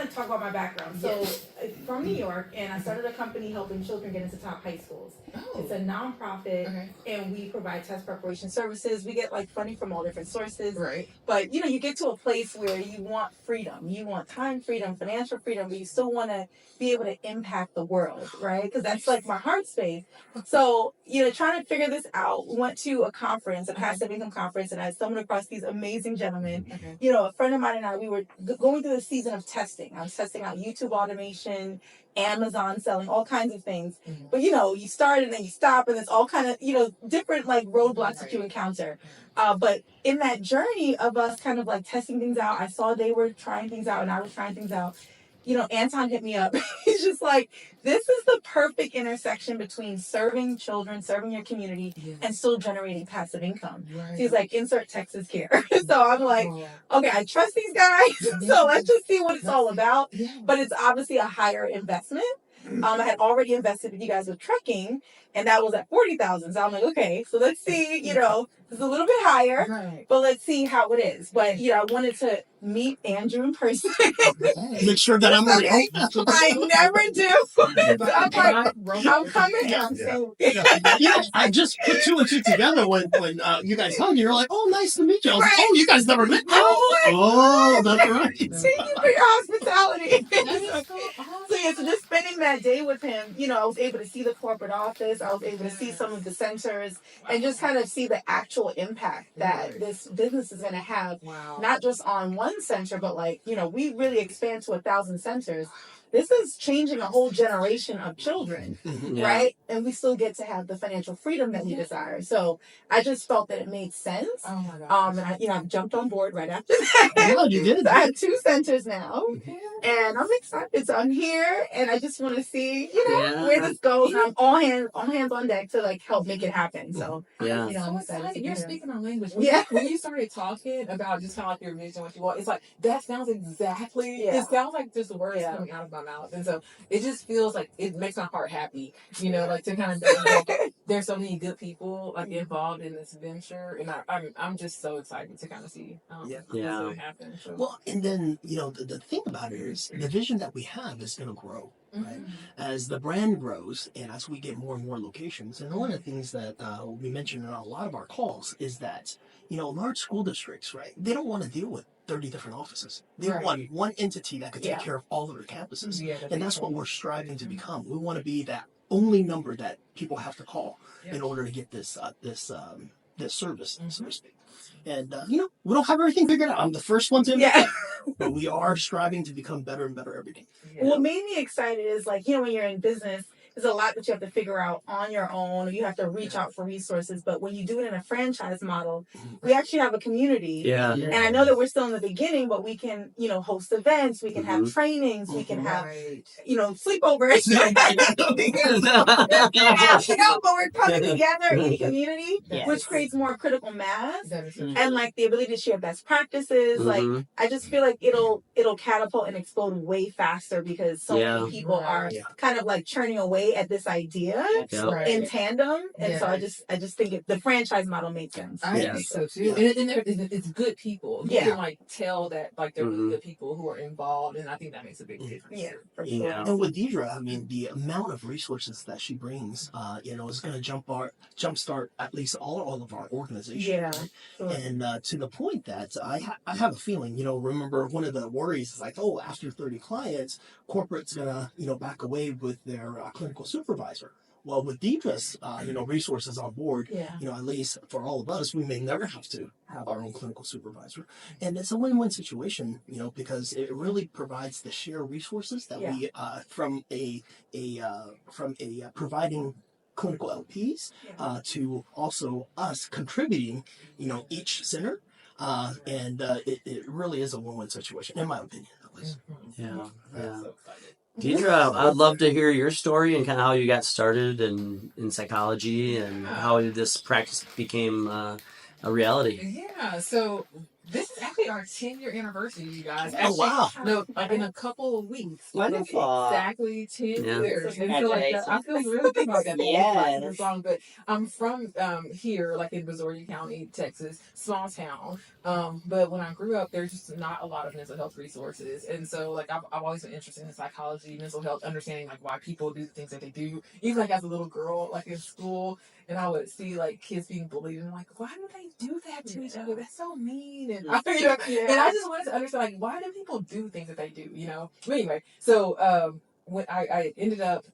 kind of talk about my background. So from New York, and I started a company helping children get into top high schools. It's a nonprofit, and we provide test preparation services. We get like funding from all different sources. Right. But you know, you get to a place where you want freedom. You want time freedom, financial freedom, but you still want to be able to impact the world, right? Because that's like my heart space. So, you know, trying to figure this out, went to a conference, a passive income conference, and I stumbled across these amazing gentlemen. You know, a friend of mine and I, we were going through the season of testing. I was testing out YouTube automation, Amazon selling, all kinds of things. But, you know, you start and then you stop, and it's all kind of, you know, different like roadblocks that you encounter. But in that journey of us kind of like testing things out, I saw they were trying things out and I was trying things out. You know, Anton hit me up. He's just like, this is the perfect intersection between serving children, serving your community, and still generating passive income. So he's like, insert Texas care. So I'm like, okay, I trust these guys. So let's just see what it's all about. But it's obviously a higher investment. I had already invested with you guys with trucking, and that was at 40,000. So I'm like, okay, so let's see, you know, it's a little bit higher, but let's see how it is. But, you know, I wanted to meet Andrew in person. Make sure that I'm ready. I never do. I'm like, I'm coming and I'm saying, You know, I just put two and two together when you guys hugged. You're like, oh, nice to meet you. I was like, oh, you guys never met. Oh, that's right. Thank you for your hospitality. So yeah, so just spending that day with him, you know, I was able to see the corporate office. I was able to see some of the centers and just kind of see the actual impact that this business is going to have, not just on one center, but like, you know, we really expand to 1,000 centers. This is changing a whole generation of children, right? And we still get to have the financial freedom that we desire. So I just felt that it made sense. Oh my God. And I, you know, I've jumped on board right after that. Yeah, you did. So I have 2 centers now, and I'm excited. So I'm here, and I just want to see, you know, where this goes. And I'm all hands on deck to like help make it happen. So you know, I'm excited. You're speaking our language. Yeah. When you started talking about just kind of like your vision, what you want, it's like that sounds exactly. It sounds like just words coming out of my mouth, and so it just feels like it makes my heart happy. You know, like to kind of know that there's so many good people like involved in this venture, and I'm just so excited to kind of see what happen. So. Well, and then you know the thing about it is the vision that we have is going to grow. Right? As the brand grows and as we get more and more locations. And one of the things that we mentioned in a lot of our calls is that, you know, large school districts, right, they don't want to deal with 30 different offices. They want one entity that could take care of all of their campuses. And that's what we're striving to become. We want to be that only number that people have to call in order to get this service, so to speak. And, you know, we don't have everything figured out. I'm the first one to admit that. But we are striving to become better and better every day. What made me excited is like, you know, when you're in business, there's a lot that you have to figure out on your own, or you have to reach out for resources. But when you do it in a franchise model, we actually have a community. And I know that we're still in the beginning, but we can, you know, host events, we can have trainings, we can have, you know, sleepovers. You know, but we're coming together in community, which creates more critical mass and like the ability to share best practices. Like, I just feel like it'll catapult and explode way faster because so many people are kind of like churning away at this idea in tandem, and so I just think the franchise model makes sense. I think so too, and it's good people. You can like tell that like they're really good people who are involved, and I think that makes a big difference. For sure. And with Dedra, I mean, the amount of resources that she brings, you know, is going to jumpstart at least all of our organization. And to the point that I have a feeling, you know, remember one of the worries is like, oh, after 30 clients, corporate's gonna, you know, back away with their clinical supervisor. Well, with Dedra's, you know, resources on board, you know, at least for all of us, we may never have to have our own clinical supervisor. And it's a win-win situation, you know, because it really provides the shared resources that we, from providing clinical LPs to also us contributing, you know, each center. And it really is a win-win situation, in my opinion, at least. Dedra, I'd love to hear your story and kind of how you got started in psychology and how this practice became a reality. So This is actually our 10-year anniversary, you guys. Oh, wow. No, like in a couple of weeks. Wonderful. Exactly 10 Yeah. years. And so like I feel really good about that. Yes. This song, but I'm from here, like in Missouri County, Texas, small town. But when I grew up, there's just not a lot of mental health resources, and so like I've always been interested in psychology, mental health, understanding like why people do the things that they do. Even like as a little girl, like in school, and I would see like kids being bullied, and I'm like, why do they do that to each other? That's so mean, and and I just wanted to understand like why do people do things that they do, you know? But anyway, so when I ended up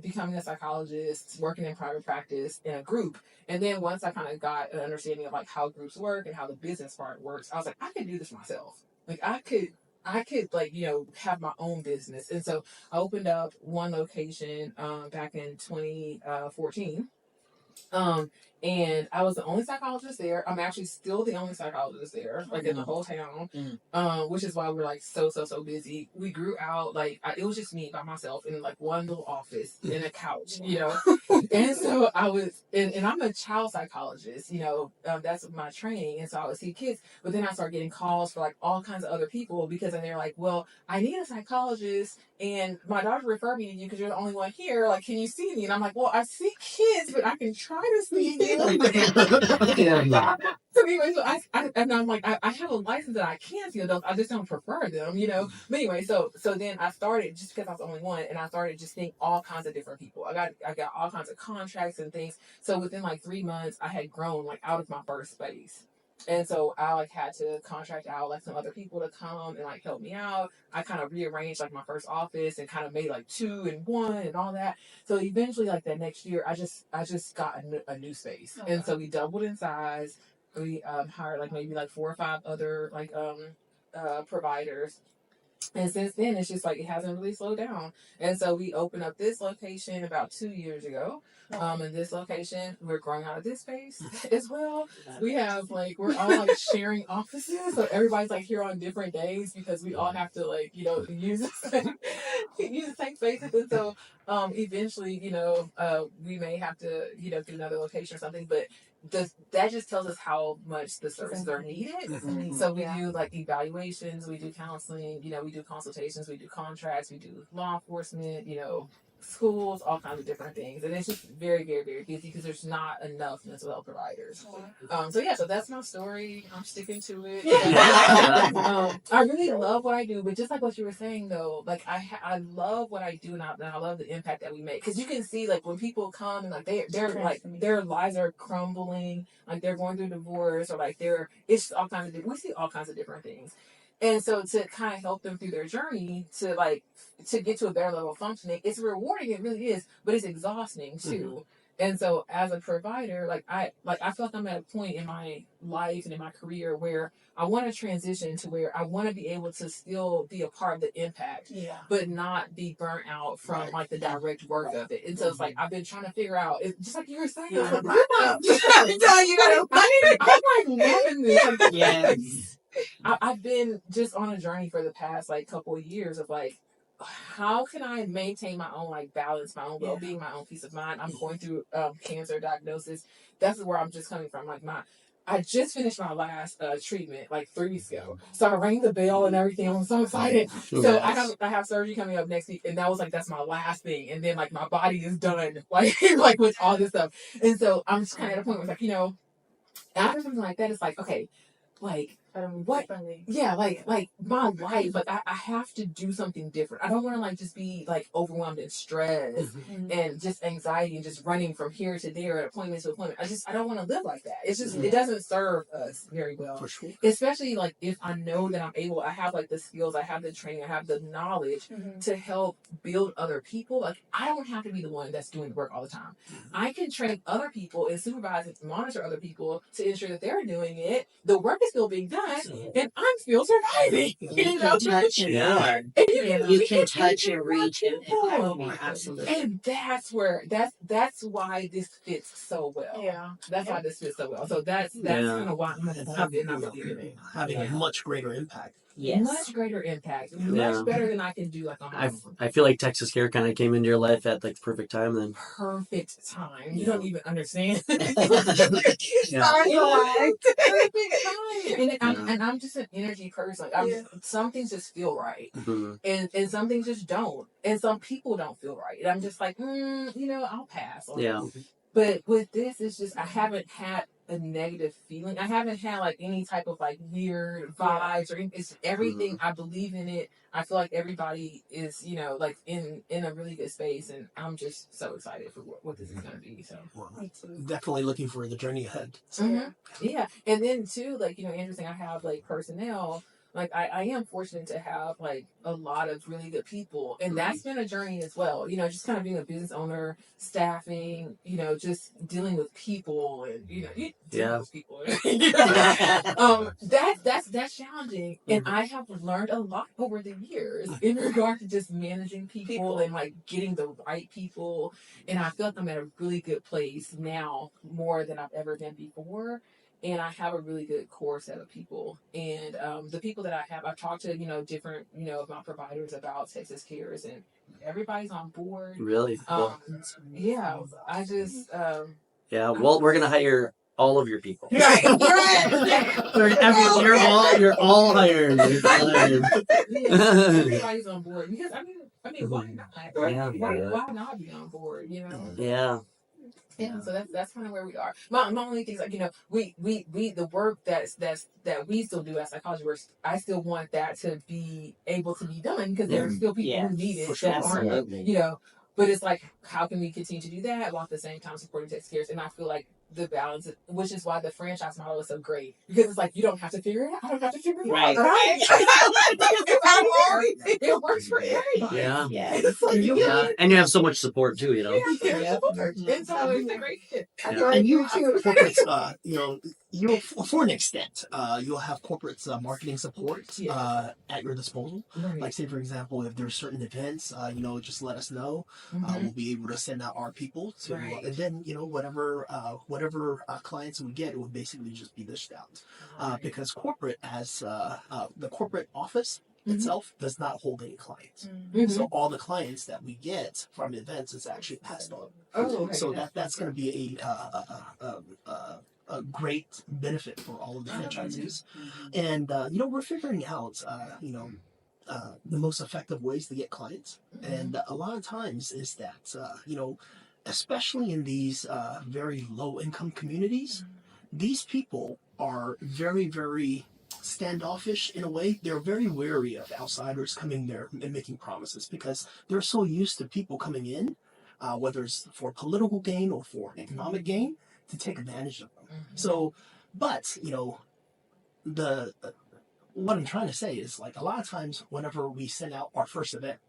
becoming a psychologist, working in private practice in a group. And then once I kind of got an understanding of like how groups work and how the business part works, I was like, I could do this myself. Like I could like, you know, have my own business. And so I opened up one location back in 2014. And I was the only psychologist there. I'm actually still the only psychologist there, like in the whole town. Which is why we're like so busy. We grew out like it was just me by myself in like one little office in a couch, you know. And so I was, and I'm a child psychologist, you know. That's my training, and so I would see kids. But then I started getting calls for like all kinds of other people because they're like, well, I need a psychologist, and my doctor referred me to you because you're the only one here. Like, can you see me? And I'm like, well, I see kids, but I can try to see you. So anyway, so and I'm like, I have a license that I can see adults. I just don't prefer them, you know. But anyway, so then I started just because I was the only one, and I started just seeing all kinds of different people. I got all kinds of contracts and things. So within like 3 months, I had grown like out of my first space. And so I like had to contract out like some other people to come and like help me out. I kind of rearranged like my first office and kind of made like 2 and 1 and all that. So eventually, like that next year, I just got a new space, and so we doubled in size. We hired like maybe like 4 or 5 other like providers. And since then, it's just like it hasn't really slowed down. And so we opened up this location about 2 years ago. In this location, we're growing out of this space as well. We have like we're all like sharing offices, so everybody's like here on different days because we all have to like use the same spaces. And so eventually, we may have to get another location or something, but. That just tells us how much the services are needed. So we do like evaluations, we do counseling, we do consultations, we do contracts, we do law enforcement, schools, all kinds of different things. And it's just very, very, very busy because there's not enough mental health providers. So that's my story. I'm sticking to it. I really love what I do, but just like what you were saying though, like I love what I do and I love the impact that we make. Because you can see like when people come and like they're like their lives are crumbling, like they're going through divorce or like it's all kinds of we see all kinds of different things. And so to kind of help them through their journey to get to a better level of functioning, it's rewarding, it really is, but it's exhausting too. And so as a provider, I feel like I'm at a point in my life and in my career where I want to transition to where I want to be able to still be a part of the impact, but not be burnt out from like the direct work of it. And so it's like I've been trying to figure out, it's just like you were saying, I'm like loving this. Yes. I've been just on a journey for the past like couple of years of like, how can I maintain my own like balance, my own well-being, my own peace of mind? I'm going through cancer diagnosis. That's where I'm just coming from. Like I just finished my last treatment like 3 weeks ago. So I rang the bell and everything. I'm so excited. So I have surgery coming up next week, and that was like that's my last thing. And then like my body is done, like with all this stuff. And so I'm just kind of at a point where it's like after something like that, it's like okay. Like what? Yeah, like my life. Like I have to do something different. I don't want to like just be like overwhelmed and stressed and just anxiety and just running from here to there, appointment to appointment. I don't want to live like that. It's just it doesn't serve us very well. For sure. Especially like if I know that I have like the skills, I have the training, I have the knowledge to help build other people. Like I don't have to be the one that's doing the work all the time. I can train other people and supervise and monitor other people to ensure that they're doing it. The work is still being done, and I'm still surviving. You can touch more. You can touch and reach and empower more. Absolutely. And that's why this fits so well. Yeah, that's why this fits so well. So that's kind of why I'm really having a much greater impact. much greater impact, much better than I can do like on my own. I feel like Texas Care kind of came into your life at like the perfect time then. Perfect time. You don't even understand. Yeah. And I'm just an energy person. Like, some things just feel right, and some things just don't, and some people don't feel right. And I'm just like, I'll pass on it. But with this, it's just I haven't had a negative feeling. I haven't had like any type of like weird vibes or it's everything. I believe in it. I feel like everybody is, like in a really good space, and I'm just so excited for what this is going to be. So definitely looking for the journey ahead. So, yeah, and then too, like interesting. I have like personnel. Like I am fortunate to have like a lot of really good people, and that's been a journey as well. Just kind of being a business owner, staffing, just dealing with people, and you deal with people. That's challenging, and I have learned a lot over the years in regard to just managing people and like getting the right people. And I feel like I'm at a really good place now, more than I've ever been before. And I have a really good core set of people. And the people that I have, I've talked to, different, of my providers about Texas Cares, and everybody's on board. Really? Yeah, I just... well, we're going to hire all of your people. Right. You're all hired. Everybody's on board. Because, I mean, why not? Why not be on board, Yeah. Yeah, so that's kind of where we are. My only thing is like we the work that we still do as psychology work. I still want that to be able to be done because there are still people who need it that aren't. But it's like how can we continue to do that while at the same time supporting Texas Cares? And I feel like the balance, which is why the franchise model is so great because it's like you don't have to figure it out. I don't have to figure it out. Right. It works for everybody. Yeah. And you have so much support too. And so it's a great fit. And you have corporates, for an extent, you'll have corporates marketing support at your disposal. Right. Like say, for example, if there's certain events, just let us know. We'll be able to send out our people to, and then whatever clients we get, it would basically just be dished out. Because corporate as the corporate office itself does not hold any clients. So all the clients that we get from events is actually passed on. So that's going to be a great benefit for all of the franchises. And we're figuring out the most effective ways to get clients. And a lot of times is that especially in these very low income communities, these people are very, very standoffish in a way. They're very wary of outsiders coming there and making promises because they're so used to people coming in, whether it's for political gain or for economic gain, to take advantage of them. So, but what I'm trying to say is like a lot of times whenever we send out our first event,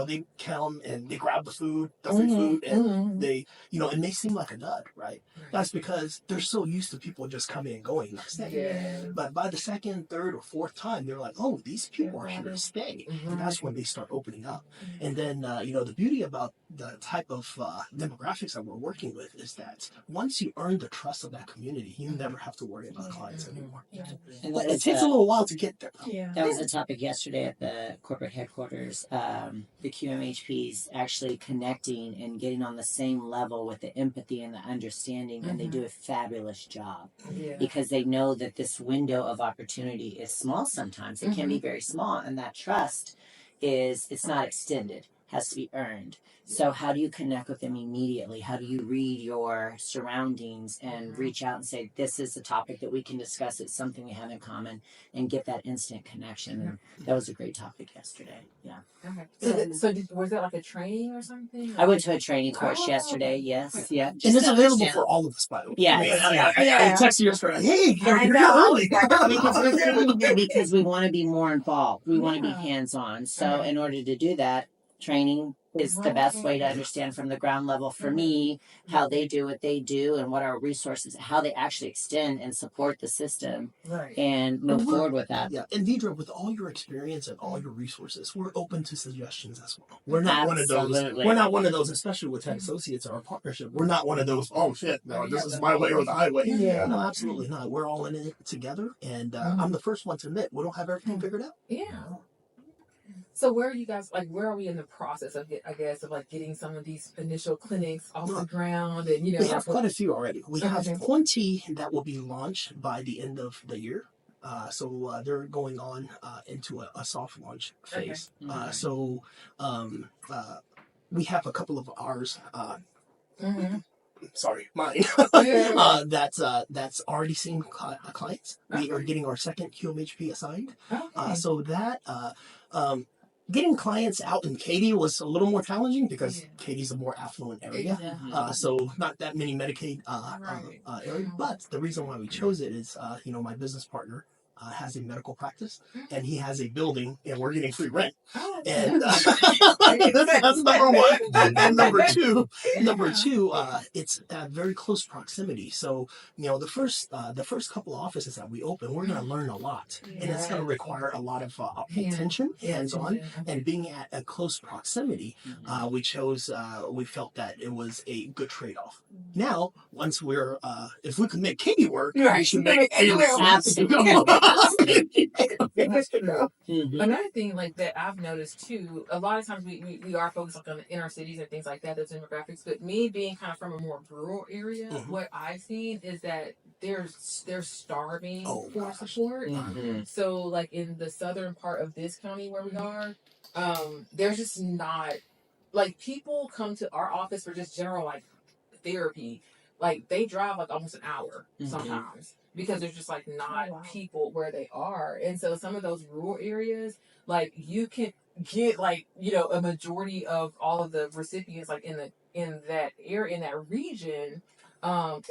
they come and they grab the food, the free food, and they, it may seem like a dud, right? That's because they're so used to people just coming and going, not staying. But by the second, third, or fourth time, they're like, oh, these people are here to stay. And that's when they start opening up. And then, the beauty about the type of demographics that we're working with is that once you earn the trust of that community, you never have to worry about clients anymore. And but it takes a little while to get there. That was a topic yesterday at the corporate headquarters. The QMHPs actually connecting and getting on the same level with the empathy and the understanding, and they do a fabulous job because they know that this window of opportunity is small sometimes. It can be very small, and that trust it's not extended, has to be earned. So how do you connect with them immediately? How do you read your surroundings and reach out and say, this is a topic that we can discuss, it's something we have in common, and get that instant connection? And that was a great topic yesterday. Okay. So was that like a training or something? I went to a training course yesterday, yes. Yeah. And it's available for all of us, by the way. I text you yesterday, hey, you're early. Because we want to be more involved. We want to be hands-on. So in order to do that, training is the best way to understand from the ground level for me how they do what they do and what our resources, how they actually extend and support the system and move forward with that. Yeah, and Dedra, with all your experience and all your resources, we're open to suggestions as well. We're not one of those. We're not one of those, especially with Tech Associates, our partnership. We're not one of those. Oh shit, no, this is my way or the highway. Yeah. No, absolutely not. We're all in it together, and I'm the first one to admit we don't have everything figured out. Yeah. So where are you guys, like, where are we in the process of, I guess, of like getting some of these initial clinics off the ground? And, you know, we have quite a few already. We have 20 that will be launched by the end of the year. So they're going on into a soft launch phase. So we have a couple of ours. Sorry, mine. That's already seen clients. We are getting our second QMHP assigned. So that getting clients out in Katy was a little more challenging because Katy's a more affluent area. So not that many Medicaid area. But the reason why we chose it is, my business partner has a medical practice and he has a building and we're getting free rent. And that's number one. And number two, it's at very close proximity. So, the first couple of offices that we open, we're going to learn a lot. And it's going to require a lot of attention, hands-on, and being at a close proximity, we felt that it was a good trade-off. Now, once we're, if we can make Katy work, we should make Another thing like that I've noticed too, a lot of times we are focused on the inner cities and things like that, those demographics, but me being kind of from a more rural area, what I've seen is that they're starving for support. So like in the southern part of this county where we are, there's just not, like, people come to our office for just general like therapy. Like they drive like almost an hour sometimes. Because there's just like not people where they are. And so some of those rural areas, like you can get like, a majority of all of the recipients like in that area, in that region. And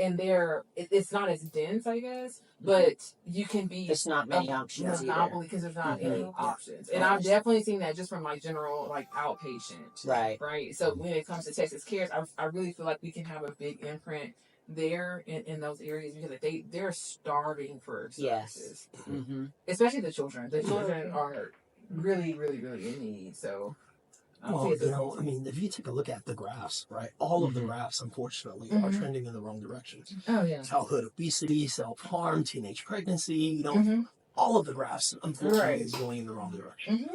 it's not as dense, I guess, but you can be. There's not many options. Because there's not any options. And I've definitely seen that just from my general like outpatient. Right. So when it comes to Texas Cares, I really feel like we can have a big imprint there in those areas because they're starving for services. Especially the children. The children are really, really, really in need. So, if you take a look at the graphs, right, all of the graphs, unfortunately, are trending in the wrong direction. Childhood obesity, self-harm, teenage pregnancy, all of the graphs, unfortunately, is going in the wrong direction.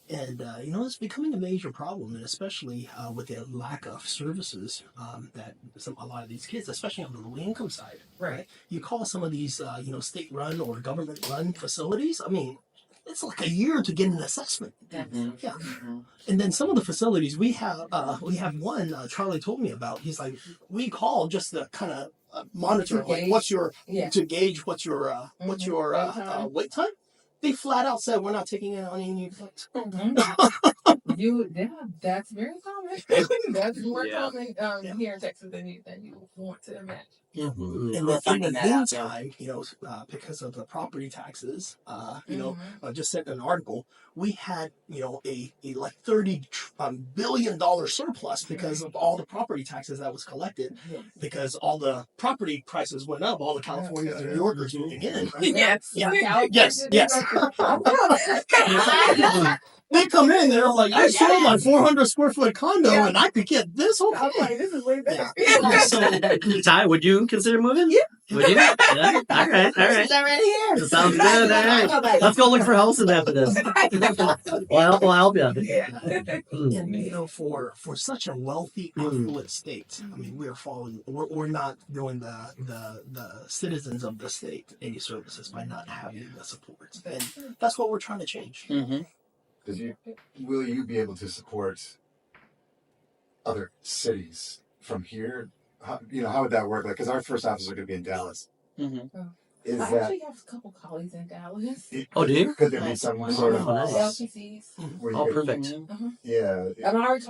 And, it's becoming a major problem, and especially with the lack of services that a lot of these kids, especially on the low income side, right? You call some of these, state-run or government-run facilities, I mean, it's like a year to get an assessment. And then some of the facilities we have one Charlie told me about. He's like, we call just to kind of monitor, like, to gauge what's your wait time. They flat out said we're not taking it on any flights. That's very common. That's more common here in Texas than you want to imagine. And then in the meantime, because of the property taxes, I just sent an article. We had, a like $30 billion surplus because of all the property taxes that was collected, because all the property prices went up. All the Californians and New Yorkers moving in. Right? Yes. They come in, they're like, I sold my 400 square foot condo and I could get this whole thing. This is way better. So, Ty, would you consider moving? Yeah. Would you? Yeah. All right. Is that right here? Sounds good. All right. Let's go look for houses after this. We'll help you. And, for such a wealthy, affluent state, I mean, we're not doing the citizens of the state any services by not having the support. And that's what we're trying to change. Will you be able to support other cities from here? How would that work? Like, because our first office are going to be in Dallas. I actually have a couple colleagues in Dallas. Oh, do you? Could there be some sort of LPCs? Perfect. Yeah. I've already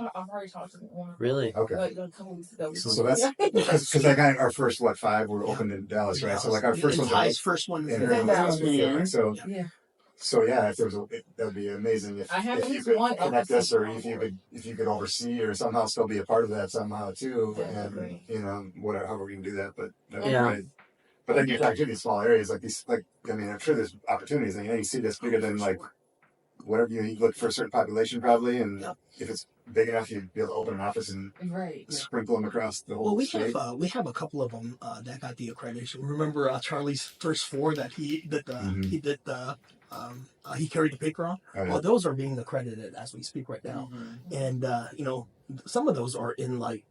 talked to one. Really? Okay. Like a couple weeks ago. So that's because like our first 5 were opened in Dallas, right? So like our first Ty's first one in in Dallas. Dallas. So So yeah, if there was that would be amazing if, I have if at you least could one connect episode us, or on if you could oversee or somehow still be a part of that somehow too, That'd be and great. you know whatever however we can do that, but that'd be Yeah. great. But then you're talking to these small areas like these, like I mean, I'm sure there's opportunities, and you see this bigger than like whatever you look for a certain population probably, and if it's big enough, you'd be able to open an office and Right. sprinkle them across the whole Well, state. we have a couple of them that got the accreditation. Remember Charlie's first 4 that he did he carried the paper on. Oh, yeah. Well, those are being accredited as we speak right now, and you know, some of those are in like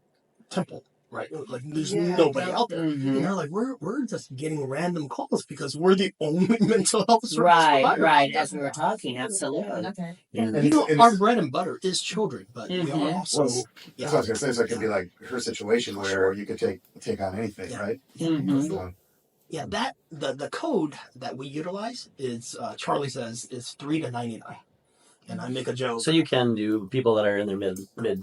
Temple. Right, like there's nobody out there. And they're like, we're just getting random calls because we're the only mental health service provider. Right. As we were talking, absolutely. Okay. And, you know, our bread and butter is children, but we are also. That's what I was gonna say. So it could be like her situation where you could take on anything, right? So, Yeah, that the code that we utilize is Charlie says is 3 to 99, and I make a joke. So you can do people that are in their mid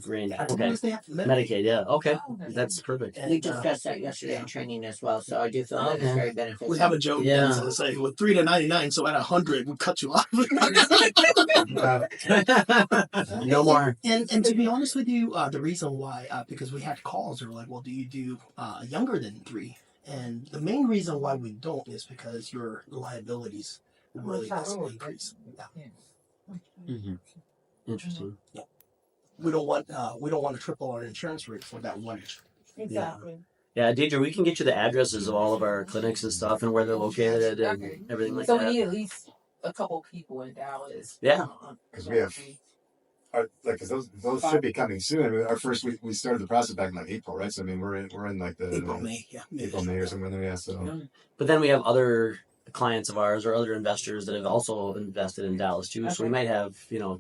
range. As long Okay. as they have Medicaid, yeah. Okay. Oh, okay. That's perfect. And, We discussed that yesterday in training as well, so I do feel that it's very beneficial. we have a joke. Yeah. To say with 3 to 99, so at 100 we cut you off. No more. And to be honest with you, the reason why because we had calls, they were like, well, do you do younger than 3? And the main reason why we don't is because your liabilities really has to increase. Yeah. Interesting. We don't want to triple our insurance rate for that one. Exactly. Yeah, Dedra, we can get you the addresses of all of our clinics and stuff and where they're located and Okay. everything like So that. we need at least a couple people in Dallas. Yeah. because we have. Because those should be coming soon. I mean, our first we started the process back in like April, right? So I mean we're in like the April, May, yeah. April, May or something there. Yeah. So But then we have other clients of ours or other investors that have also invested in Dallas too. So we might have,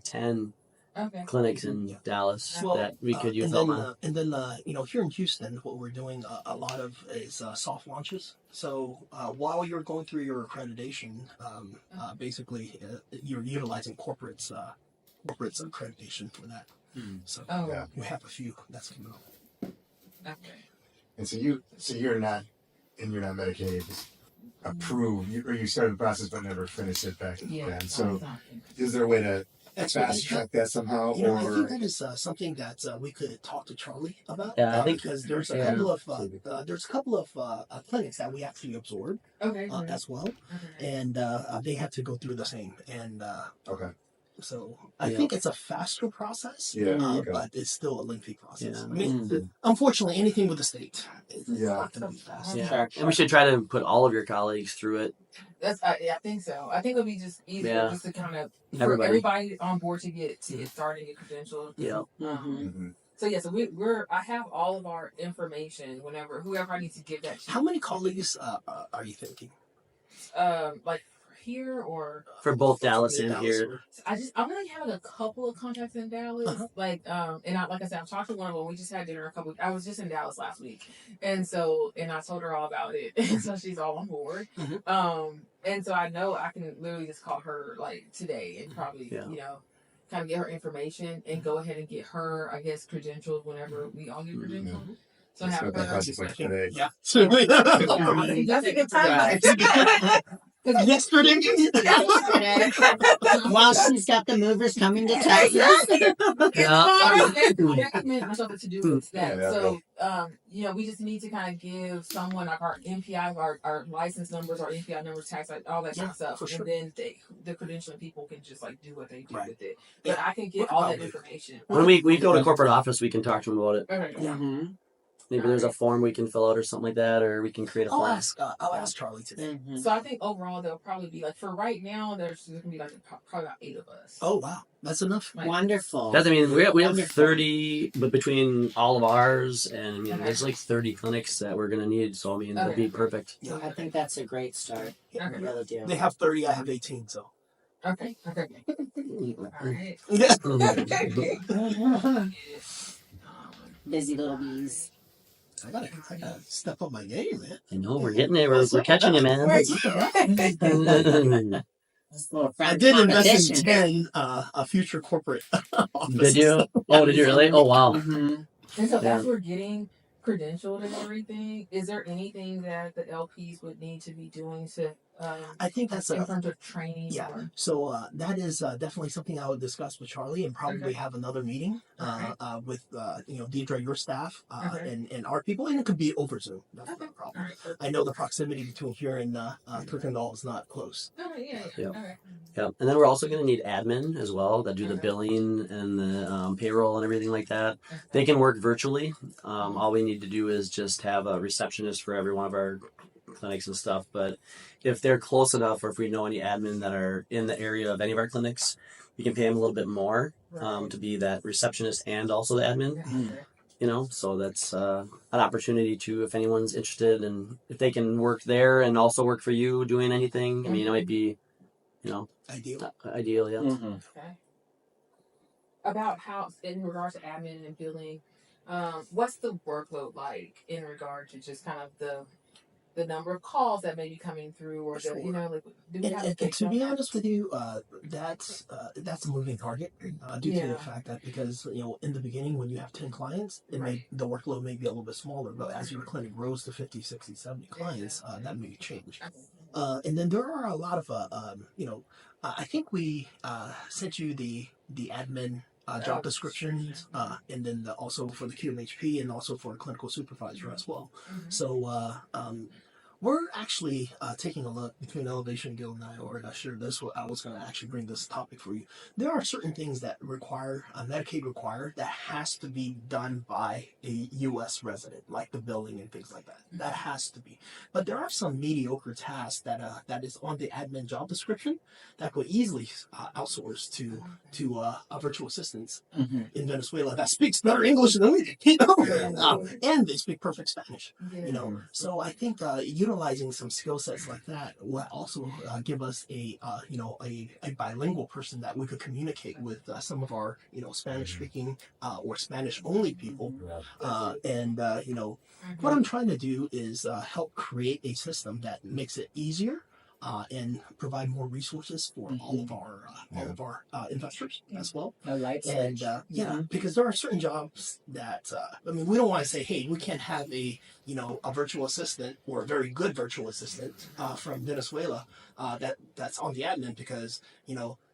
10 Okay. clinics in Dallas Well, that we could use and help then, on. here in Houston, what we're doing a lot of is soft launches. So while you're going through your accreditation, basically you're utilizing corporate's accreditation for that. So Oh. we have a few that's coming up. Okay. and so you're not Medicaid approved, or you started the process but never finished it back then. So is there a way to fast track that somehow, You know, I think or that is something that we could talk to Charlie about. Yeah, I think- because there's a yeah. couple of clinics that we actually absorb Okay. as well, and they have to go through the same. And okay? so I think it's a faster process, Yeah, okay. but it's still a lengthy process. Yeah. I mean, unfortunately, anything with the state, it's Yeah. not going to be fast. Yeah. And we should try to put all of your colleagues through it. I think so. I think it'll be just easier just to kind of for everybody on board to get started, get credentialed. Yeah. So yeah, so I have all of our information whoever I need to give that to. How many colleagues are you thinking? Like here or For both Dallas and Dallas here. I'm gonna have a couple of contacts in Dallas. Like and like I said, I've talked to one of them. We just had dinner I was just in Dallas last week, and I told her all about it, and so she's all on board. And so I know I can literally just call her like today and probably kind of get her information and go ahead and get her, I guess, credentials whenever we all get credentialed. So Let's have start that process like today. Yeah. That's a good time. Yesterday. While she's got the movers coming to Texas. I commit myself to do with that. Yeah, So, we just need to kind of give someone like our MPI, our license numbers, our MPI numbers, tax, all that kind of stuff, for sure. and then the credentialing people can just like do what they do Right. with it. But I can get all that information. When we go to corporate office, we can talk to them about it. Okay. Yeah. Maybe there's a form we can fill out or something like that, or we can create a I'll form. ask Charlie today. So I think overall there'll probably be like for right now there's gonna be like probably about 8 of us. Oh wow, that's enough. Like, Wonderful. That's, I mean, we have Wonderful. 30, but between all of ours, and there's like 30 clinics that we're gonna need. So I mean, it'll be perfect. Yeah. I think that's a great start. I really do. They have 30, I have 18, so. Okay. All right. Busy little bees. I gotta step up my game, man. I know we're getting there. We're catching you, man. This little I friend did invest in competition. 10 future corporate offices. Did you? Oh, did you really? Oh, wow. And so as we're getting credentialed and everything, is there anything that the LPs would need to be doing to I think that's in terms of training? yeah. Or? So that is definitely something I would discuss with Charlie and probably have another meeting with Dedra, your staff, and our people, and it could be over Zoom. That's not a problem. Right. I know the proximity between here and Kirkendall is not close. Yeah. All right. Yeah, and then we're also going to need admin as well that do the billing and the payroll and everything like that. They can work virtually. All we need to do is just have a receptionist for every one of our clinics and stuff. But if they're close enough, or if we know any admin that are in the area of any of our clinics, we can pay them a little bit more to be that receptionist and also the admin. So that's an opportunity to, if anyone's interested, and if they can work there and also work for you doing anything. I mean, it might be, ideal, yeah. Okay. About how, in regards to admin and billing, what's the workload like in regard to just kind of the number of calls that may be coming through, or do we have and to be honest with you, that's a moving target due to the fact that because in the beginning when you have 10 clients, the workload may be a little bit smaller, but as your clinic grows to 50, 60, 70 clients, that may change. And then there are a lot of I think we sent you the admin job descriptions, and then also for the QMHP and also for a clinical supervisor as well. So we're actually taking a look between Elevation Guild and I, or I shared this. I was going to actually bring this topic for you. There are certain things that require Medicaid that has to be done by a U.S. resident, like the billing and things like that. That has to be. But there are some mediocre tasks that is on the admin job description that could easily outsource to a virtual assistant in Venezuela that speaks better English than we do, and they speak perfect Spanish. So I think utilizing some skill sets like that will also give us a bilingual person that we could communicate with some of our Spanish speaking or Spanish only people, and what I'm trying to do is help create a system that makes it easier and provide more resources for all of our investors as well. Because there are certain jobs that we don't want to say, hey, we can't have a virtual assistant or a very good virtual assistant from Venezuela that's on the admin, because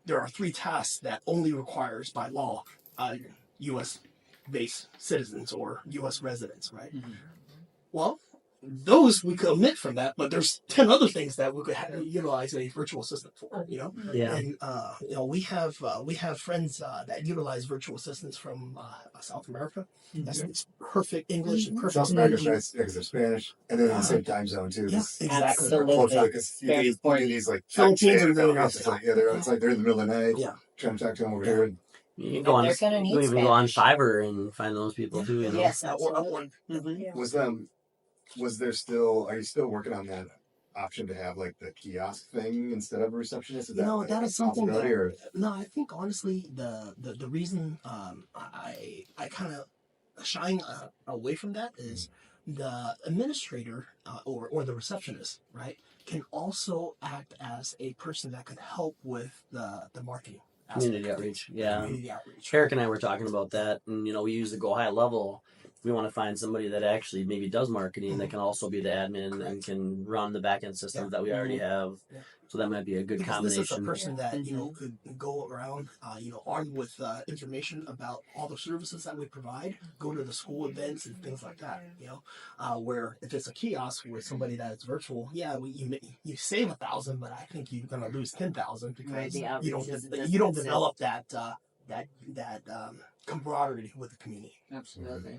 there are 3 tasks that only requires by law U.S. based citizens or U.S. residents, right? Well, those we could omit from that, but there's 10 other things that we could utilize a virtual assistant for, and we have friends that utilize virtual assistants from South America. That's perfect English and perfect South America's Spanish. nice because they're Spanish, and then in the same time zone too. Yeah, exactly. Because these like Philippines and everything else. It's like they're in the middle of the night. Yeah, trying to talk to them over here. You can go on. You can even go on Fiverr and find those people too. Yes, absolutely. Was there still? Are you still working on that option to have like the kiosk thing instead of a receptionist? Is that is something that. No, I think honestly the reason I kind of shying away from that is the administrator or the receptionist, right, can also act as a person that could help with the marketing. Community outreach, yeah. Community outreach. Eric and I were talking about that, and we use the Go High level. We want to find somebody that actually maybe does marketing that can also be the admin and can run the back end systems that we already have. So that might be a good combination. This is a person that could go around, armed with information about all the services that we provide. Go to the school events and things like that. Where if it's a kiosk with somebody that is virtual, you save 1,000, but I think you're gonna lose 10,000 because you don't develop that camaraderie with the community. Absolutely.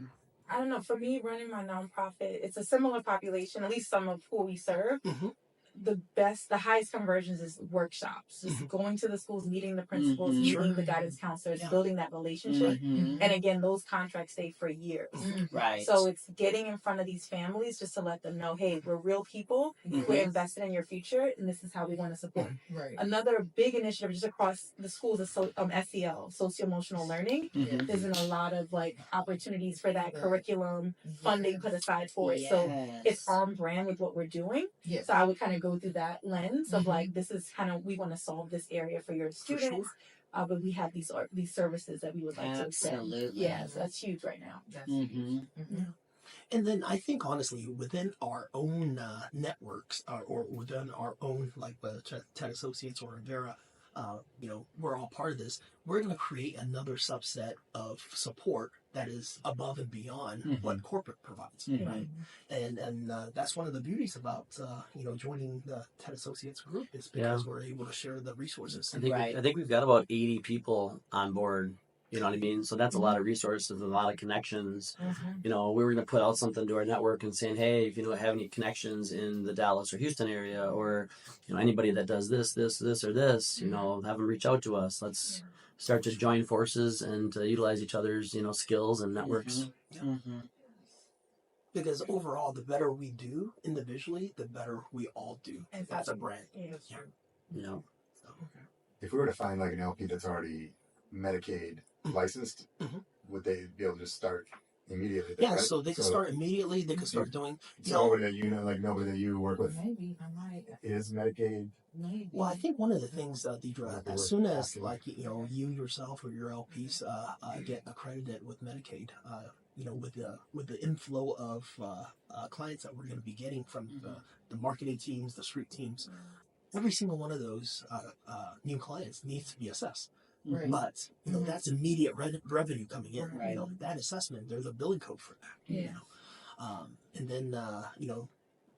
I don't know. For me, running my nonprofit, it's a similar population, at least some of who we serve. The highest conversions is workshops, just going to the schools, meeting the principals, meeting the guidance counselors, building that relationship. And again, those contracts stay for years. Right. So it's getting in front of these families just to let them know, hey, we're real people. We're invested in your future, and this is how we want to support. Another big initiative just across the schools is SEL, socio-emotional learning. There's been a lot of opportunities for that curriculum funding put aside for it. So it's on brand with what we're doing. So I would kind of go through that lens of this is kind of, we want to solve this area for your students, but we have these services that we would like to extend. Absolutely. Yeah, so that's huge right now. And then I think honestly, within our own networks or within our own like Ted Associates or Vera, we're all part of this. We're going to create another subset of support that is above and beyond what corporate provides, right? And that's one of the beauties about joining the Ted Associates group is because we're able to share the resources. I think we've got about 80 people on board. You know what I mean? So that's a lot of resources and a lot of connections. We were going to put out something to our network and saying, hey, if you have any connections in the Dallas or Houston area, or anybody that does this, or this, have them reach out to us. Let's start to join forces and to utilize each other's, skills and networks. Because overall, the better we do individually, the better we all do as a brand. If we were to find like an LP that's already Medicaid licensed, would they be able to just start immediately? Yeah, right? So they can start immediately. They can start doing. Nobody that nobody that you work with Maybe I might. is Medicaid. Maybe. Well, I think one of the things, Dedra, as soon as you yourself or your LPs get accredited with Medicaid, with the inflow of clients that we're going to be getting from the marketing teams, the street teams, every single one of those new clients needs to be assessed. Right. But that's immediate revenue coming in. Right. That assessment, there's a billing code for that. Yeah. And then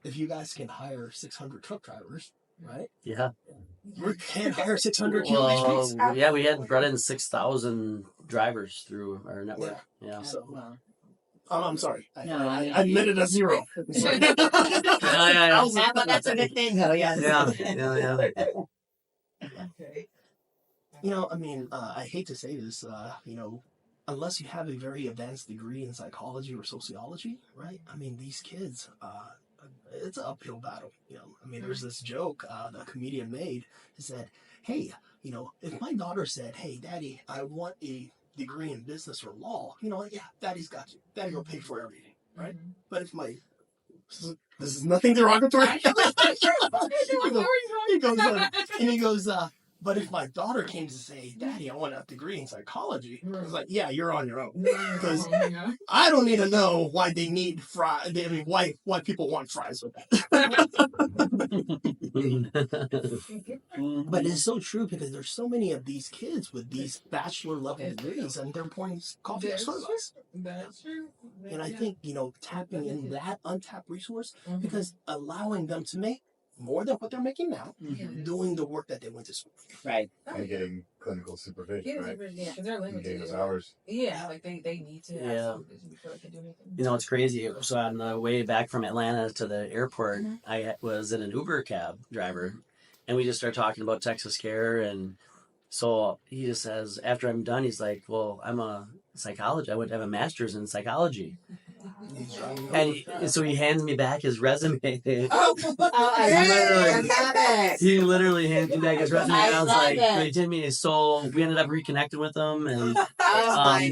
if you guys can hire 600 truck drivers, right? Yeah. We can't hire 600 Well, yeah, we had brought in 6,000 drivers through our network. Yeah. So, Well, I'm sorry. I mean, admitted a zero. Yeah. That's a good thing, though. Yes. Yeah. Okay. I hate to say this, unless you have a very advanced degree in psychology or sociology, right? I mean, these kids, it's an uphill battle. There's this joke the comedian made. He said, hey, if my daughter said, hey, Daddy, I want a degree in business or law, yeah, Daddy's got you. Daddy will pay for everything, right? But if this is nothing derogatory. He goes, but if my daughter came to say, Daddy, I want a degree in psychology, I was like, yeah, you're on your own. Because I don't need to know why they need fries. Why people want fries with that. But it's so true because there's so many of these kids with these bachelor level degrees and they're pouring coffee at Starbucks. That's true. And I think, tapping in that untapped resource because allowing them to make more than what they're making now, doing the work that they went to school. Right. And getting clinical supervision, right? Yeah, because they're limited. Getting those hours. Yeah, like they need to have supervision before they can do anything. It's crazy. So on the way back from Atlanta to the airport, I was in an Uber cab driver, and we just started talking about Texas Care. And so he just says, after I'm done, he's like, well, I'm a psychologist. I went to have a master's in psychology. And so he hands me back his resume. He literally hands me back his resume. And I was like, wait, Jimmy. So we ended up reconnecting with him, and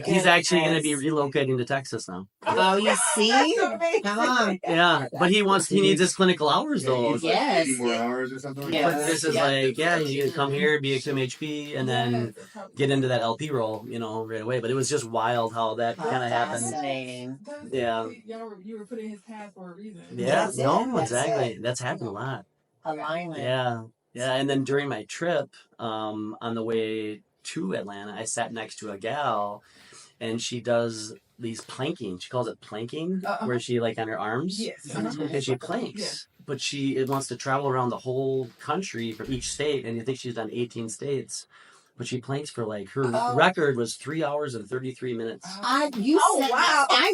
he's actually going to be relocating to Texas now. Oh, you see? Come on. Yeah, but he needs his clinical hours though. Yes. 80 more hours or something like Yeah. that. But this is like, you can come here, be a QMHP, and then get into that LP role, right away. But it was just wild how that kind of happened. Fascinating. Yeah. You were put in his path for a reason. Yeah, That's no, it. exactly. That's happened a lot. Alignment. Yeah. And then during my trip, on the way to Atlanta, I sat next to a gal, and she does these planking. She calls it planking, where she on her arms. Yes. And she planks. But she wants to travel around the whole country for each state, and you think she's done 18 states. But she planks for her record was 3 hours and 33 minutes. Wow. I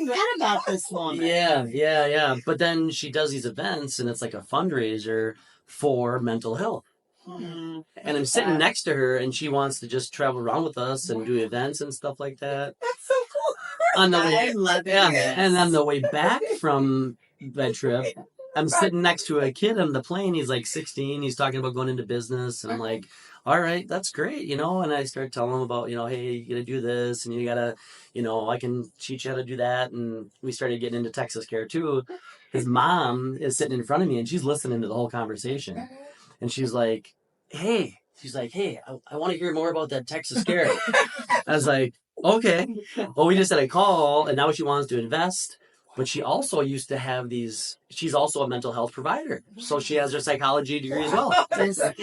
read about this woman. Yeah. But then she does these events, and it's like a fundraiser for mental health. And I'm sitting next to her, and she wants to just travel around with us and do events and stuff like that. That's so cool. I love it. And on the way back from that trip, I'm sitting next to a kid on the plane. He's like 16. He's talking about going into business, and I'm like, all right, that's great, And I start telling him about, hey, you got to do this, and you got to, I can teach you how to do that. And we started getting into Texas Care too. His mom is sitting in front of me, and she's listening to the whole conversation. And she's like, hey, I want to hear more about that Texas Care. I was like, okay. Well, we just had a call, and now she wants to invest But she also used to have these. She's also a mental health provider, so she has her psychology degree as well.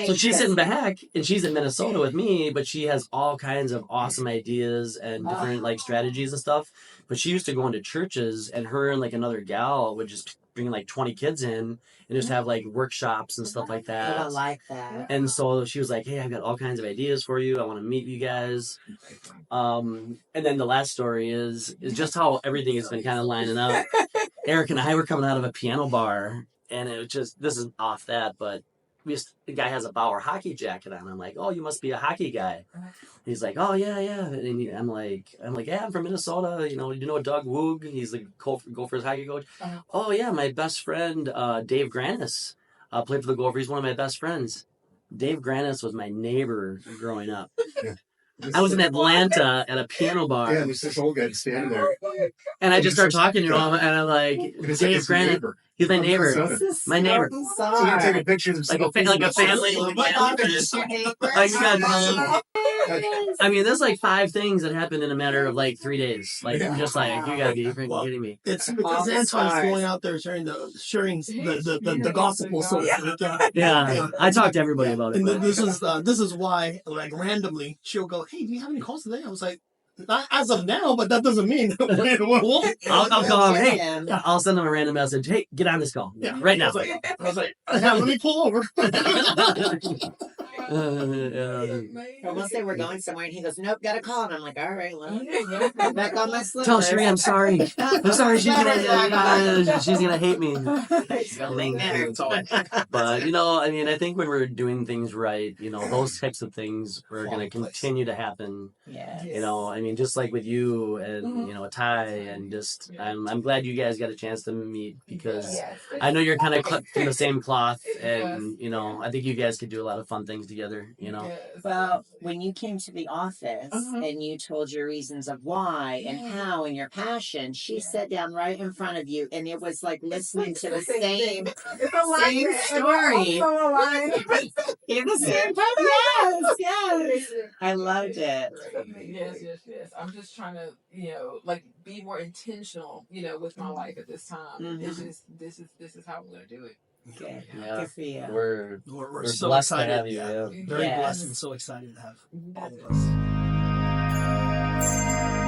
So she's sitting back, and she's in Minnesota with me, but she has all kinds of awesome ideas and different like strategies and stuff. But she used to go into churches, and her and like another gal would just bring like 20 kids in and just have like workshops and stuff like that. I like that. And so she was like, "Hey, I've got all kinds of ideas for you. I want to meet you guys." And then the last story is just how everything has been kind of lining up. Eric and I were coming out of a piano bar, and it was just, this is off that, but the guy has a Bauer hockey jacket on. I'm like, "Oh, you must be a hockey guy." He's like, "Oh, yeah, yeah." And I'm like, "Yeah, I'm from Minnesota. You know Doug Woog? He's the Gophers hockey coach." "Oh, yeah, my best friend, Dave Granis, played for the Gophers. He's one of my best friends." Dave Granis was my neighbor growing up. Yeah. I was in Atlanta at a piano bar. Yeah, there's this old guy standing there. And I just start talking to him, and I'm like, "Dave Granis, he's my neighbor. My neighbor." So you're taking pictures Like a family. I mean, there's like 5 things that happened in a matter of like 3 days. Like, I'm just like, you gotta be freaking kidding me. It's because Anton's going out there sharing the gospel. So Yeah, I talked to everybody about it. And this is why, like, randomly she'll go, "Hey, do you have any calls today?" I was like, "Not as of now, but that doesn't mean I'll call him. Hey, I'll send him a random message. "Hey, get on this call right now." I was like, "Yeah, let me pull over." Or we'll say we're going somewhere, and he goes, "Nope, got a call." And I'm like, "All right, well, I'm back on my slippers." Tell Sheree I'm sorry. I'm sorry. She's gonna hate me. But I mean, I think when we're doing things right, those types of things are gonna continue to happen. Yeah. I mean, just like with you and Tai, and just I'm glad you guys got a chance to meet, because I know you're kind of cut from the same cloth, and I think you guys could do a lot of fun things together. Well, when you came to the office and you told your reasons of why and how and your passion, she sat down right in front of you, and it was like listening to the same story. In the same time. Yes. I loved it. Yes. I'm just trying to, like, be more intentional, with my life at this time. It's just, this is how I'm gonna do it. Good. Yeah. Good for you. We're so blessed excited to have you. Yeah. Very blessed and so excited to have all of us.